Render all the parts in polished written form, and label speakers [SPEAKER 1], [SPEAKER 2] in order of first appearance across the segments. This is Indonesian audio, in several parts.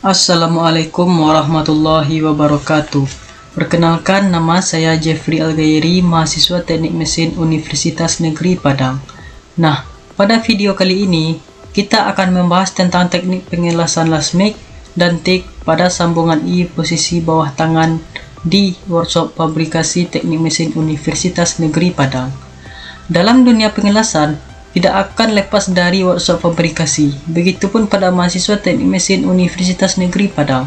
[SPEAKER 1] Assalamualaikum warahmatullahi wabarakatuh. Perkenalkan, nama saya Jeffrey Algairi, mahasiswa Teknik Mesin Universitas Negeri Padang. Nah, pada video kali ini kita akan membahas tentang teknik pengelasan lasmik dan tik pada sambungan I posisi bawah tangan di workshop fabrikasi Teknik Mesin Universitas Negeri Padang. Dalam dunia pengelasan, tidak akan lepas dari workshop fabrikasi. Begitupun pada mahasiswa Teknik Mesin Universitas Negeri Padang,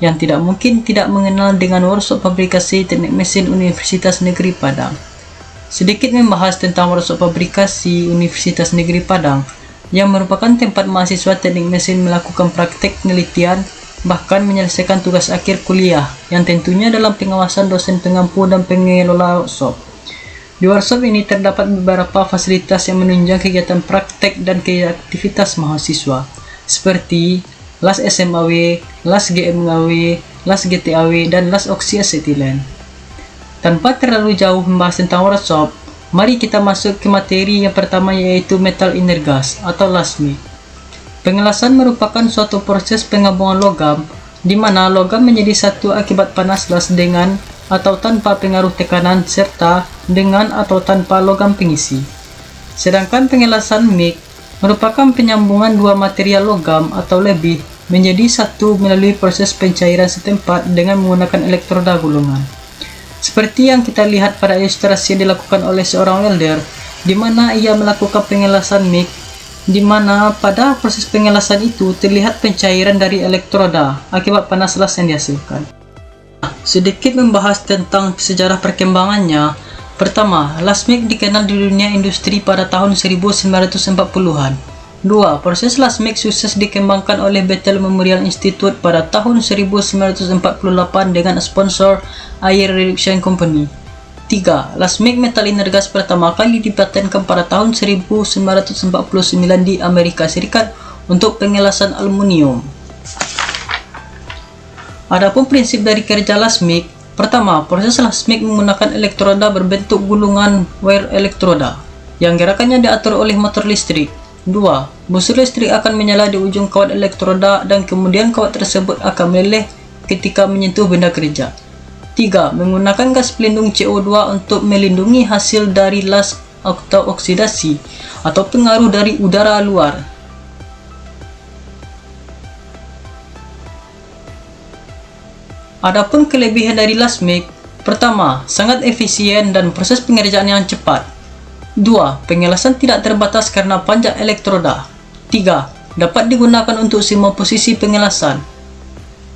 [SPEAKER 1] yang tidak mungkin tidak mengenal dengan workshop fabrikasi Teknik Mesin Universitas Negeri Padang. Sedikit membahas tentang workshop fabrikasi Universitas Negeri Padang, yang merupakan tempat mahasiswa teknik mesin melakukan praktek penelitian, bahkan menyelesaikan tugas akhir kuliah, yang tentunya dalam pengawasan dosen pengampu dan pengelola workshop. Di workshop ini terdapat beberapa fasilitas yang menunjang kegiatan praktek dan aktivitas mahasiswa, seperti las SMAW, las GMAW, las GTAW, dan las oksiasetilen. Tanpa terlalu jauh membahas tentang workshop, mari kita masuk ke materi yang pertama, yaitu metal inner gas atau lasmik. Pengelasan merupakan suatu proses penggabungan logam, di mana logam menjadi satu akibat panas las dengan atau tanpa pengaruh tekanan serta dengan atau tanpa logam pengisi. Sedangkan pengelasan mik merupakan penyambungan dua material logam atau lebih menjadi satu melalui proses pencairan setempat dengan menggunakan elektroda gulungan. Seperti yang kita lihat pada ilustrasi yang dilakukan oleh seorang welder, di mana ia melakukan pengelasan mik, di mana pada proses pengelasan itu terlihat pencairan dari elektroda akibat panas las yang dihasilkan. Sedikit membahas tentang sejarah perkembangannya. Pertama, lasmik dikenal di dunia industri pada tahun 1940-an. 2. Proses lasmik sukses dikembangkan oleh Bethel Memorial Institute pada tahun 1948 dengan sponsor Air Reduction Company. 3. Lasmik metal inner gas pertama kali dipatenkan pada tahun 1949 di Amerika Serikat untuk pengelasan aluminium. Adapun prinsip dari kerja lasmik, pertama, proses lasmik menggunakan elektroda berbentuk gulungan wire elektroda, yang gerakannya diatur oleh motor listrik. 2. Busur listrik akan menyala di ujung kawat elektroda dan kemudian kawat tersebut akan meleleh ketika menyentuh benda kerja. 3. Menggunakan gas pelindung CO2 untuk melindungi hasil dari las atau oksidasi atau pengaruh dari udara luar. Adapun kelebihan dari lasmik, pertama, sangat efisien dan proses pengerjaan yang cepat. 2. Pengelasan tidak terbatas karena panjang elektroda. 3. Dapat digunakan untuk semua posisi pengelasan.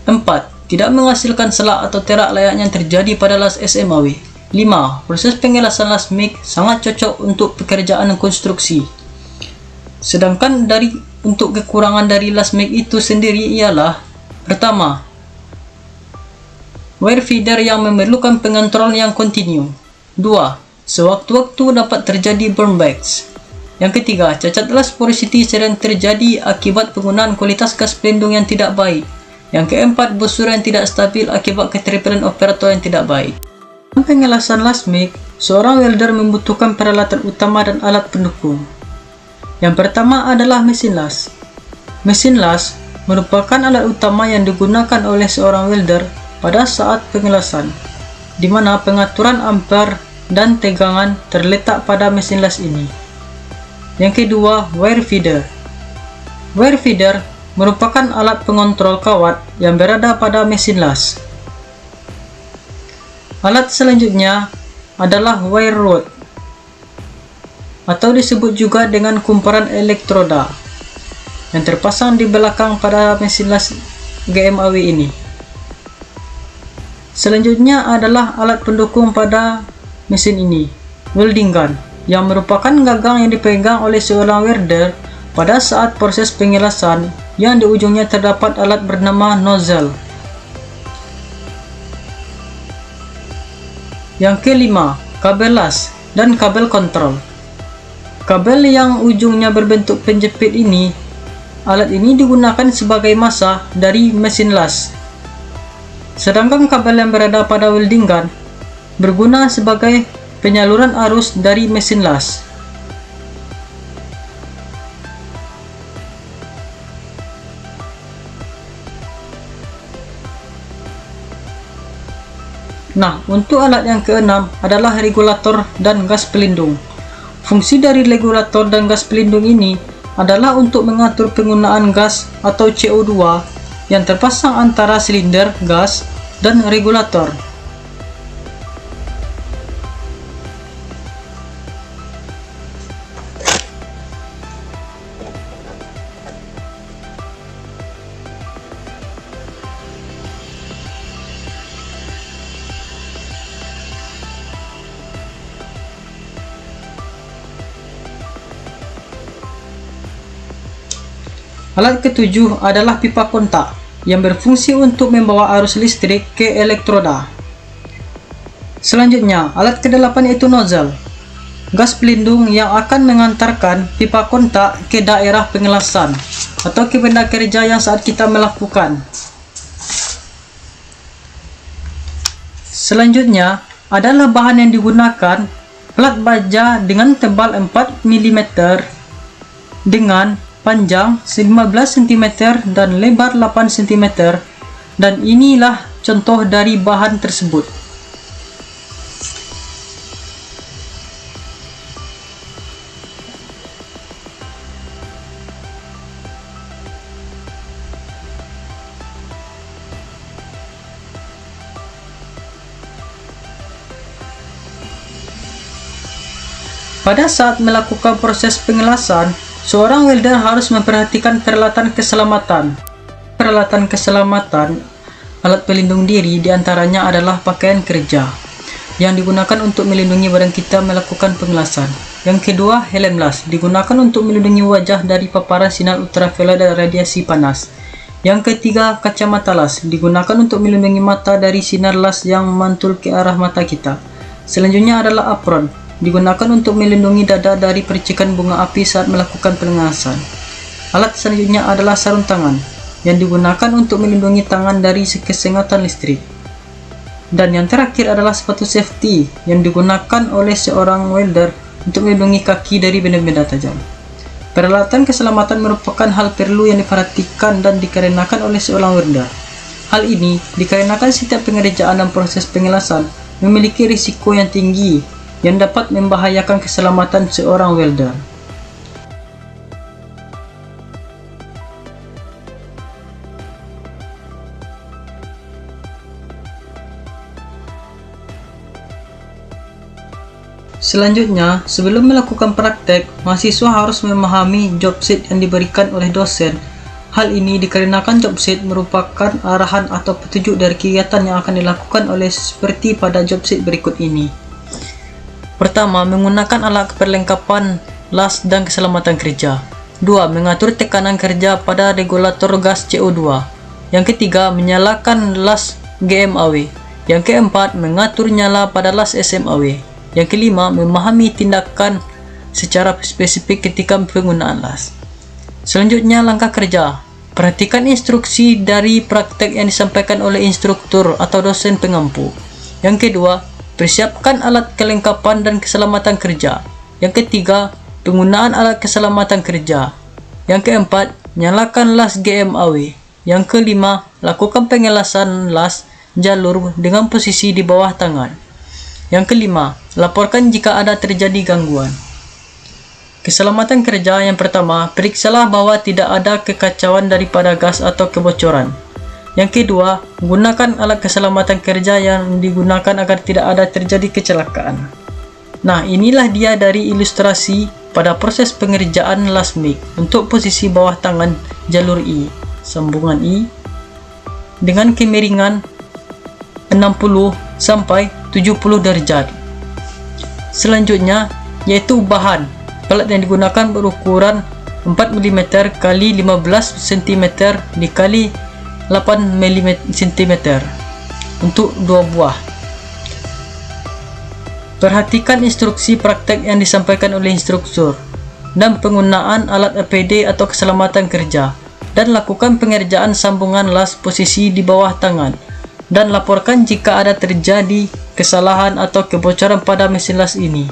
[SPEAKER 1] 4. Tidak menghasilkan selak atau terak layaknya yang terjadi pada las SMAW. 5. Proses pengelasan lasmik sangat cocok untuk pekerjaan konstruksi. Sedangkan untuk kekurangan dari lasmik itu sendiri ialah, pertama, wire feeder yang memerlukan pengontrol yang kontinu. 2. Sewaktu-waktu dapat terjadi burnbacks. Yang ketiga, cacat las porosity sering terjadi akibat penggunaan kualitas gas pelindung yang tidak baik. Yang keempat, busur yang tidak stabil akibat keterampilan operator yang tidak baik. Dalam pengelasan lasmik, seorang welder membutuhkan peralatan utama dan alat pendukung. Yang pertama adalah mesin las. Mesin las merupakan alat utama yang digunakan oleh seorang welder pada saat pengelasan, di mana pengaturan ampere dan tegangan terletak pada mesin las ini. Yang kedua, wire feeder. Wire feeder merupakan alat pengontrol kawat yang berada pada mesin las. Alat selanjutnya adalah wire rod, atau disebut juga dengan kumparan elektroda, yang terpasang di belakang pada mesin las GMAW ini. Selanjutnya adalah alat pendukung pada mesin ini, welding gun, yang merupakan gagang yang dipegang oleh seorang welder pada saat proses pengelasan, yang di ujungnya terdapat alat bernama nozzle. Yang kelima, kabel las dan kabel kontrol. Kabel yang ujungnya berbentuk penjepit ini, alat ini digunakan sebagai massa dari mesin las. Sedangkan kabel yang berada pada welding gun berguna sebagai penyaluran arus dari mesin las. Nah, untuk alat yang keenam adalah regulator dan gas pelindung. Fungsi dari regulator dan gas pelindung ini adalah untuk mengatur penggunaan gas atau CO2 yang terpasang antara silinder gas dan regulator. Alat ketujuh adalah pipa kontak yang berfungsi untuk membawa arus listrik ke elektroda. Selanjutnya, alat ke-8 yaitu nozzle, gas pelindung yang akan mengantarkan pipa kontak ke daerah pengelasan atau ke benda kerja yang saat kita melakukan. Selanjutnya adalah bahan yang digunakan, plat baja dengan tebal 4 mm dengan panjang 15 cm dan lebar 8 cm, dan inilah contoh dari bahan tersebut. Pada saat melakukan proses pengelasan, seorang welder harus memperhatikan peralatan keselamatan. Peralatan keselamatan alat pelindung diri diantaranya adalah pakaian kerja yang digunakan untuk melindungi badan kita melakukan pengelasan. Yang kedua, helm las digunakan untuk melindungi wajah dari paparan sinar ultraviolet dan radiasi panas. Yang ketiga, kacamata las digunakan untuk melindungi mata dari sinar las yang memantul ke arah mata kita. Selanjutnya adalah apron, digunakan untuk melindungi dada dari percikan bunga api saat melakukan pengelasan. Alat selanjutnya adalah sarung tangan yang digunakan untuk melindungi tangan dari kesengatan listrik. Dan yang terakhir adalah sepatu safety yang digunakan oleh seorang welder untuk melindungi kaki dari benda-benda tajam. Peralatan keselamatan merupakan hal perlu yang diperhatikan dan dikarenakan oleh seorang welder. Hal ini dikarenakan setiap pengerjaan dan proses pengelasan memiliki risiko yang tinggi yang dapat membahayakan keselamatan seorang welder. Selanjutnya, sebelum melakukan praktek, mahasiswa harus memahami job sheet yang diberikan oleh dosen. Hal ini dikarenakan job sheet merupakan arahan atau petunjuk dari kegiatan yang akan dilakukan oleh seperti pada job sheet berikut ini. Pertama, menggunakan alat perlengkapan las dan keselamatan kerja. 2. Mengatur tekanan kerja pada regulator gas CO2. Yang ketiga, menyalakan las GMAW. Yang keempat, mengatur nyala pada las SMAW. Yang kelima, memahami tindakan secara spesifik ketika penggunaan las. Selanjutnya, langkah kerja. Perhatikan instruksi dari praktek yang disampaikan oleh instruktur atau dosen pengampu. Yang kedua, persiapkan alat kelengkapan dan keselamatan kerja. Yang ketiga, penggunaan alat keselamatan kerja. Yang keempat, nyalakan las GMAW. Yang kelima, lakukan pengelasan las jalur dengan posisi di bawah tangan. Yang kelima, laporkan jika ada terjadi gangguan. Keselamatan kerja yang pertama, periksalah bahwa tidak ada kekacauan daripada gas atau kebocoran. Yang kedua, gunakan alat keselamatan kerja yang digunakan agar tidak ada terjadi kecelakaan. Nah, inilah dia dari ilustrasi pada proses pengerjaan las MIG untuk posisi bawah tangan jalur I, sambungan I, dengan kemiringan 60 sampai 70 derajat. Selanjutnya, yaitu bahan. Pelat yang digunakan berukuran 4 mm x 15 cm dikali 8 cm untuk 2 buah. Perhatikan instruksi praktek yang disampaikan oleh instruktur dan penggunaan alat APD atau keselamatan kerja, dan lakukan pengerjaan sambungan las posisi di bawah tangan, dan laporkan jika ada terjadi kesalahan atau kebocoran pada mesin las ini.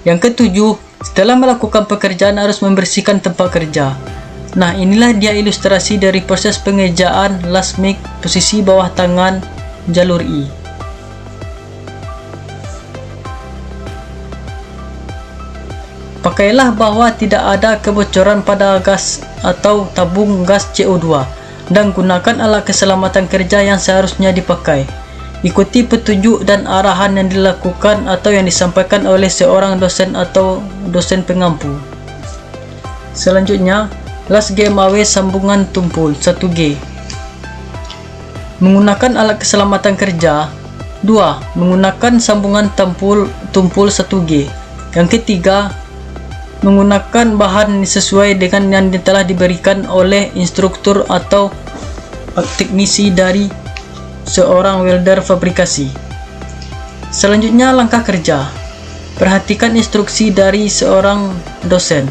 [SPEAKER 1] Yang ketujuh, setelah melakukan pekerjaan harus membersihkan tempat kerja. Nah, inilah dia ilustrasi dari proses pengerjaan las MIG posisi bawah tangan jalur I. Pakailah bahwa tidak ada kebocoran pada gas atau tabung gas CO2 dan gunakan alat keselamatan kerja yang seharusnya dipakai. Ikuti petunjuk dan arahan yang dilakukan atau yang disampaikan oleh seorang dosen atau dosen pengampu. Selanjutnya, las GMAW sambungan tumpul 1G. Menggunakan alat keselamatan kerja. 2. Menggunakan sambungan tumpul 1G. Yang ketiga, menggunakan bahan sesuai dengan yang telah diberikan oleh instruktur atau teknisi dari seorang welder fabrikasi. Selanjutnya, langkah kerja. Perhatikan instruksi dari seorang dosen.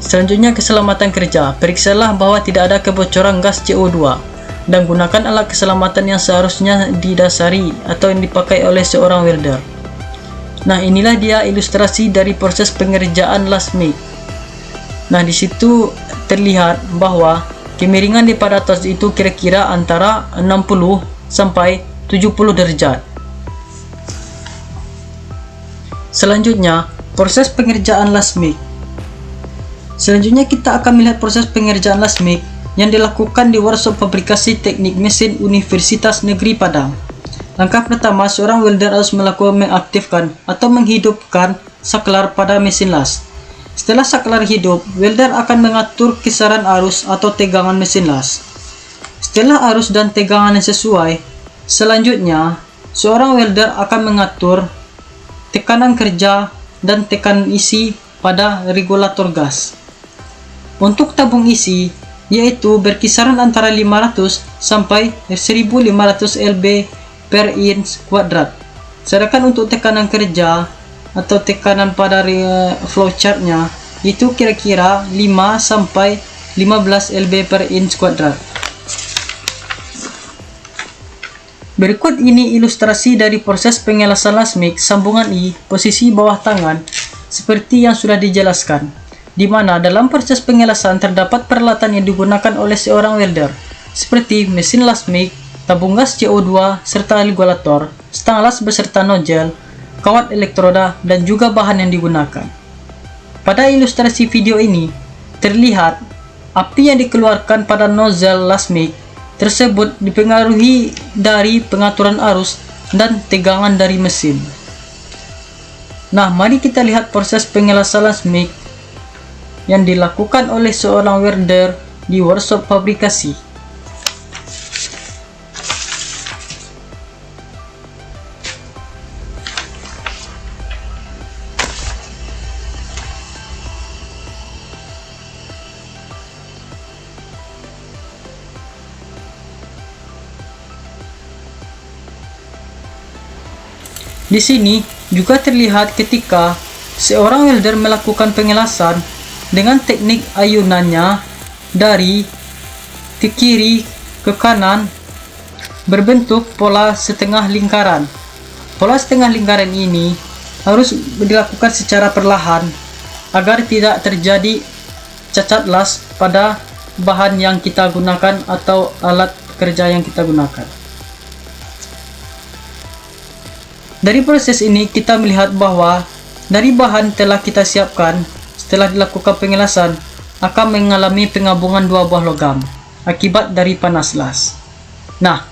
[SPEAKER 1] Selanjutnya, keselamatan kerja. Periksalah bahwa tidak ada kebocoran gas CO2 dan gunakan alat keselamatan yang seharusnya didasari atau yang dipakai oleh seorang welder. Nah, inilah dia ilustrasi dari proses pengerjaan lasmik. Nah, di situ terlihat bahwa kemiringan di pada tos itu kira-kira antara 60 sampai 70 derajat. Selanjutnya, proses pengerjaan lasmik. Selanjutnya kita akan melihat proses pengerjaan lasmik yang dilakukan di workshop fabrikasi teknik mesin Universitas Negeri Padang. Langkah pertama, seorang welder harus mengaktifkan atau menghidupkan saklar pada mesin las. Setelah saklar hidup, welder akan mengatur kisaran arus atau tegangan mesin las. Setelah arus dan tegangan yang sesuai, selanjutnya seorang welder akan mengatur tekanan kerja dan tekanan isi pada regulator gas. Untuk tabung isi, yaitu berkisaran antara 500 sampai 1500 lb per inch kuadrat. Sedangkan untuk tekanan kerja atau tekanan pada flowchartnya itu kira-kira 5 sampai 15 lb per inch kuadrat. Berikut ini ilustrasi dari proses pengelasan lasmik sambungan I posisi bawah tangan seperti yang sudah dijelaskan, di mana dalam proses pengelasan terdapat peralatan yang digunakan oleh seorang welder seperti mesin lasmik, tabung gas CO2, serta regulator, stang las beserta nozzle, kawat elektroda, dan juga bahan yang digunakan. Pada ilustrasi video ini, terlihat api yang dikeluarkan pada nozzle lasmik tersebut dipengaruhi dari pengaturan arus dan tegangan dari mesin. Nah, mari kita lihat proses pengelasan lasmik yang dilakukan oleh seorang welder di workshop fabrikasi. Di sini juga terlihat ketika seorang welder melakukan pengelasan dengan teknik ayunannya dari ke kiri ke kanan berbentuk pola setengah lingkaran. Pola setengah lingkaran ini harus dilakukan secara perlahan agar tidak terjadi cacat las pada bahan yang kita gunakan atau alat kerja yang kita gunakan. Dari proses ini kita melihat bahwa dari bahan telah kita siapkan setelah dilakukan pengelasan akan mengalami penggabungan dua buah logam akibat dari panas las. Nah,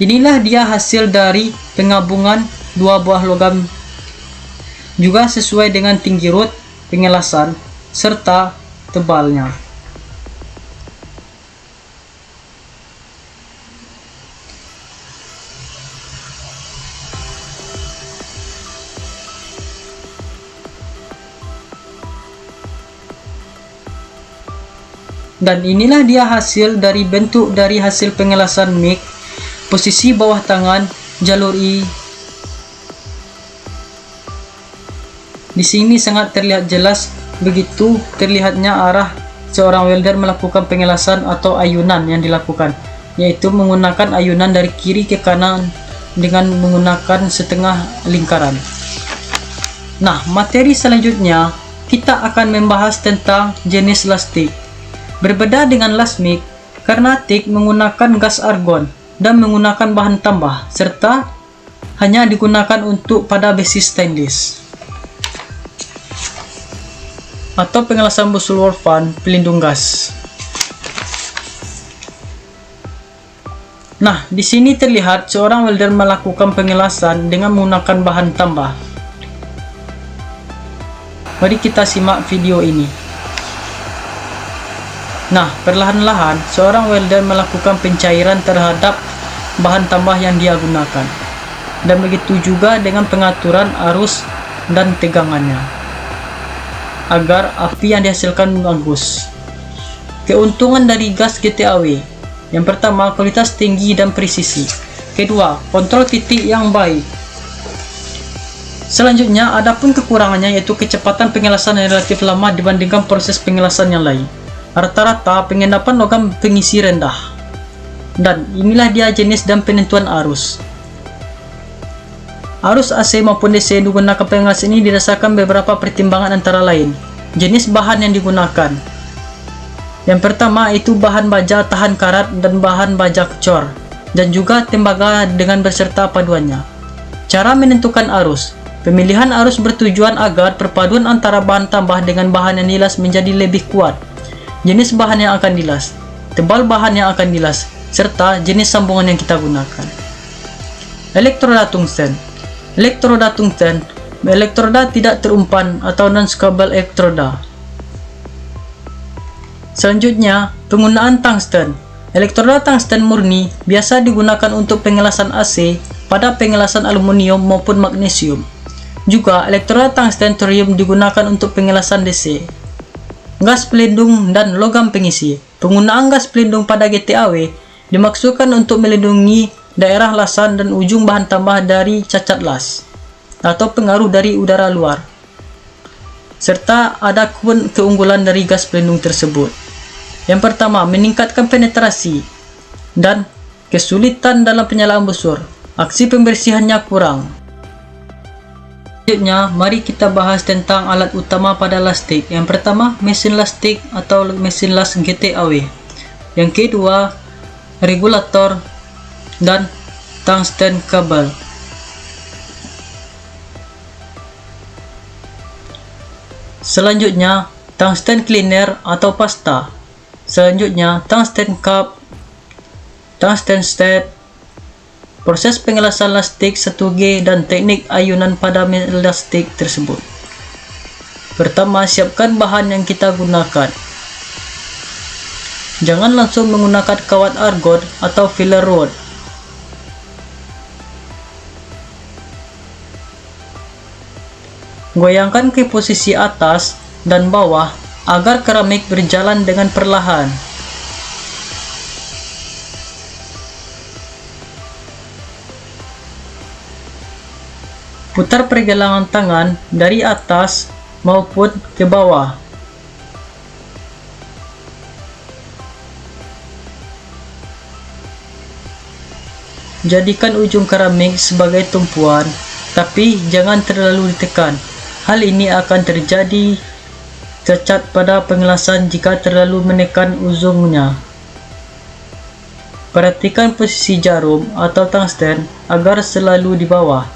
[SPEAKER 1] inilah dia hasil dari penggabungan dua buah logam, juga sesuai dengan tinggi root pengelasan serta tebalnya. Dan inilah dia hasil dari bentuk dari hasil pengelasan mic, posisi bawah tangan, jalur I. Di sini sangat terlihat jelas, begitu terlihatnya arah seorang welder melakukan pengelasan atau ayunan yang dilakukan, yaitu menggunakan ayunan dari kiri ke kanan dengan menggunakan setengah lingkaran. Nah, materi selanjutnya kita akan membahas tentang jenis lastik. Berbeda dengan lasmik, karena TIG menggunakan gas argon dan menggunakan bahan tambah, serta hanya digunakan untuk pada besi stainless atau pengelasan busul wolfram pelindung gas. Nah, di sini terlihat seorang welder melakukan pengelasan dengan menggunakan bahan tambah. Mari kita simak video ini. Nah, perlahan-lahan seorang welder melakukan pencairan terhadap bahan tambah yang dia gunakan. Dan begitu juga dengan pengaturan arus dan tegangannya, agar api yang dihasilkan bagus. Keuntungan dari gas GTAW: yang pertama, kualitas tinggi dan presisi. Kedua, kontrol titik yang baik. Selanjutnya, adapun kekurangannya yaitu kecepatan pengelasan yang relatif lama dibandingkan proses pengelasan yang lain. Rata-rata pengendapan logam pengisi rendah. Dan inilah dia jenis dan penentuan arus. Arus AC maupun DC yang digunakan pengelasan ini didasarkan beberapa pertimbangan, antara lain jenis bahan yang digunakan. Yang pertama itu bahan baja tahan karat dan bahan baja kecor, dan juga tembaga dengan beserta paduannya. Cara menentukan arus: pemilihan arus bertujuan agar perpaduan antara bahan tambah dengan bahan yang dilas menjadi lebih kuat. Jenis bahan yang akan dilas, tebal bahan yang akan dilas, serta jenis sambungan yang kita gunakan. Elektroda tungsten. Elektroda tungsten, elektroda tidak terumpan atau non-scalable elektroda. Selanjutnya, penggunaan tungsten. Elektroda tungsten murni biasa digunakan untuk pengelasan AC pada pengelasan aluminium maupun magnesium. Juga elektroda tungsten thorium digunakan untuk pengelasan DC. Gas pelindung dan logam pengisi. Penggunaan gas pelindung pada GTAW dimaksudkan untuk melindungi daerah lasan dan ujung bahan tambah dari cacat las atau pengaruh dari udara luar. Serta ada keunggulan dari gas pelindung tersebut. Yang pertama, meningkatkan penetrasi dan kesulitan dalam penyalaan busur. Aksi pembersihannya kurang. Selanjutnya, mari kita bahas tentang alat utama pada las stick. Yang pertama, mesin las stick atau mesin las GTAW. Yang kedua, regulator dan tungsten kabel. Selanjutnya, tungsten cleaner atau pasta. Selanjutnya, tungsten cup, tungsten stat, proses pengelasan lastik 1G dan teknik ayunan pada lastik tersebut. Pertama, siapkan bahan yang kita gunakan. Jangan langsung menggunakan kawat argon atau filler rod. Goyangkan ke posisi atas dan bawah agar keramik berjalan dengan perlahan. Putar pergelangan tangan dari atas maupun ke bawah. Jadikan ujung keramik sebagai tumpuan, tapi jangan terlalu ditekan. Hal ini akan terjadi cacat pada pengelasan jika terlalu menekan ujungnya. Perhatikan posisi jarum atau tungsten agar selalu di bawah.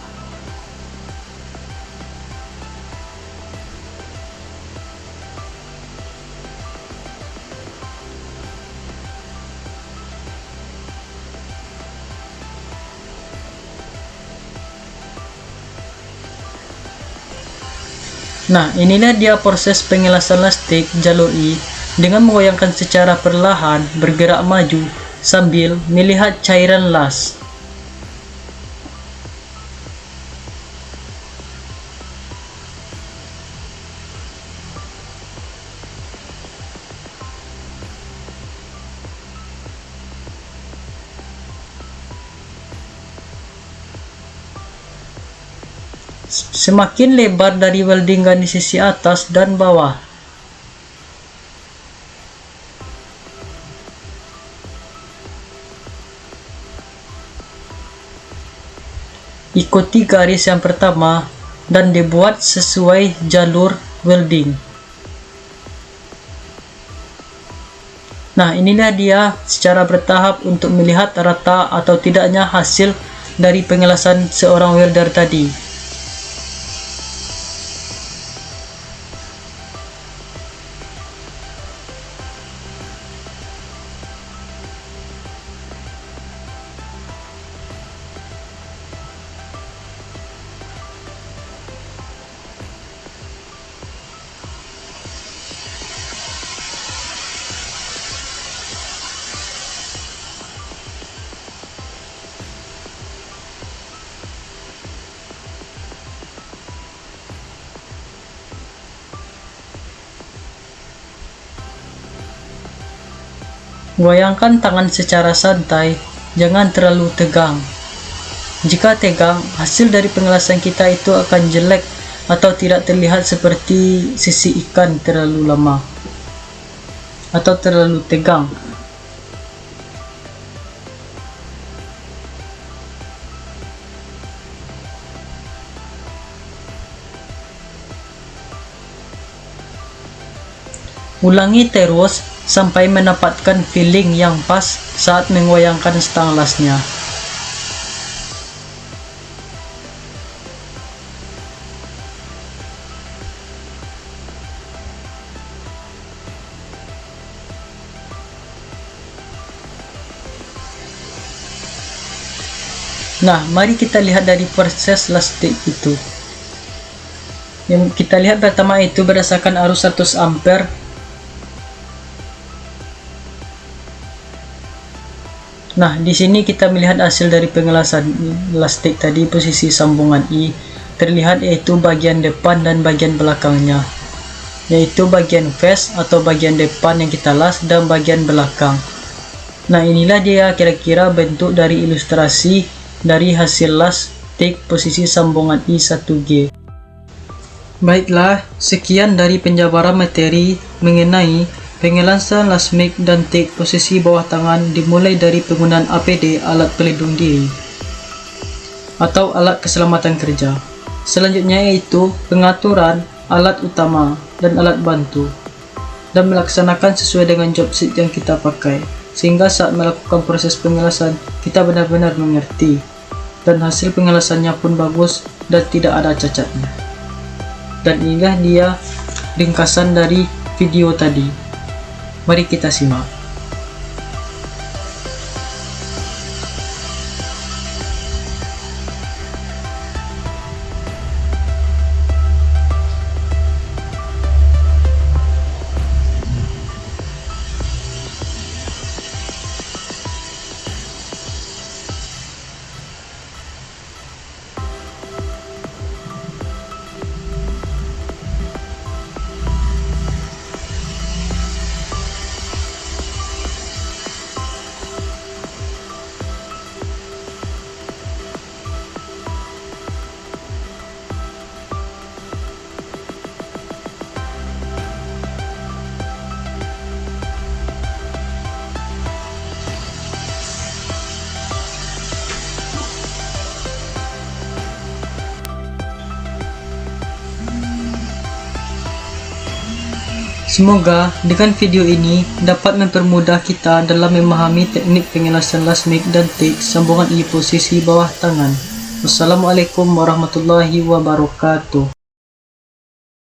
[SPEAKER 1] Nah, inilah dia proses pengelasan lastik jalur I dengan menggoyangkan secara perlahan, bergerak maju sambil melihat cairan las. Semakin lebar dari welding gun di sisi atas dan bawah. Ikuti garis yang pertama dan dibuat sesuai jalur welding. Nah, inilah dia secara bertahap untuk melihat rata atau tidaknya hasil dari pengelasan seorang welder tadi. Goyangkan tangan secara santai, jangan terlalu tegang. Jika tegang, hasil dari pengelasan kita itu akan jelek atau tidak terlihat seperti sisi ikan terlalu lama atau terlalu tegang. Ulangi terus sampai mendapatkan feeling yang pas saat menggoyangkan stang lasnya. Nah, mari kita lihat dari proses lastik itu. Yang kita lihat pertama itu berdasarkan arus 100 ampere. Nah, di sini kita melihat hasil dari pengelasan lastik tadi. Posisi sambungan I terlihat yaitu bagian depan dan bagian belakangnya, yaitu bagian face atau bagian depan yang kita las dan bagian belakang. Nah, inilah dia kira-kira bentuk dari ilustrasi dari hasil lastik posisi sambungan I1G. Baiklah, sekian dari penjabaran materi mengenai pengelasan lasmik dan tik posisi bawah tangan, dimulai dari penggunaan APD, alat pelindung diri atau alat keselamatan kerja. Selanjutnya yaitu pengaturan alat utama dan alat bantu, dan melaksanakan sesuai dengan job sheet yang kita pakai, sehingga saat melakukan proses pengelasan kita benar-benar mengerti dan hasil pengelasannya pun bagus dan tidak ada cacatnya. Dan inilah dia ringkasan dari video tadi. Mari kita simak. Semoga dengan video ini dapat mempermudah kita dalam memahami teknik pengelasan lasmik dan tik sambungan I posisi bawah tangan. Wassalamualaikum warahmatullahi wabarakatuh.